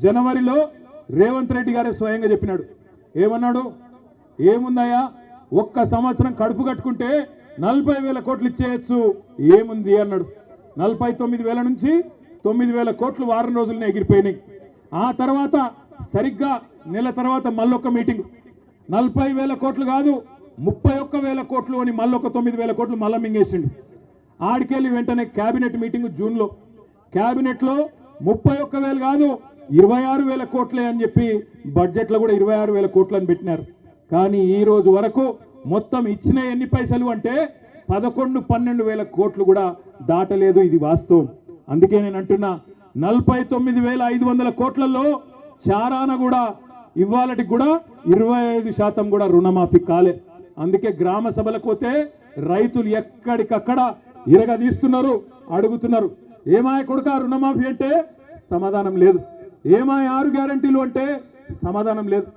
జనవరిలో రేవంత్ రెడ్డి గారే స్వయంగా చెప్పినాడు. ఏమన్నాడు? ఏముందయ్యా, ఒక్క సంవత్సరం కడుపు కట్టుకుంటే 40,000 కోట్లు ఇచ్చేయచ్చు, ఏముంది అన్నాడు. 49,000 నుంచి 9,000 కోట్లు వారం రోజులనే ఎగిరిపోయినాయి. ఆ తర్వాత సరిగ్గా నెల తర్వాత మళ్ళొక మీటింగ్, 40,000 కోట్లు కాదు 31,000 కోట్లు అని మళ్ళొక 9,000 కోట్లు మళ్ళా మింగేసిండు. ఆడికెళ్ళి వెంటనే క్యాబినెట్ మీటింగ్ జూన్లో, క్యాబినెట్లో 31,000 కాదు 26,000 కోట్లే అని చెప్పి బడ్జెట్లో కూడా 26,000 కోట్లు అని పెట్టినారు. కానీ ఈ రోజు వరకు మొత్తం ఇచ్చిన ఎన్ని పైసలు అంటే 11-12,000 కోట్లు కూడా దాటలేదు. ఇది వాస్తవం. అందుకే నేను అంటున్నా 49,500 కోట్లలో చారాన కూడా ఇవాళకి కూడా 25% కూడా రుణమాఫీ కాలే. అందుకే గ్రామ సభలకు పోతే రైతులు ఎక్కడికక్కడ ఇరగదీస్తున్నారు, అడుగుతున్నారు. ఏమాయ కొడుకా రుణమాఫీ అంటే సమాధానం లేదు, ఏమాయ 6 గ్యారంటీలు అంటే సమాధానం లేదు.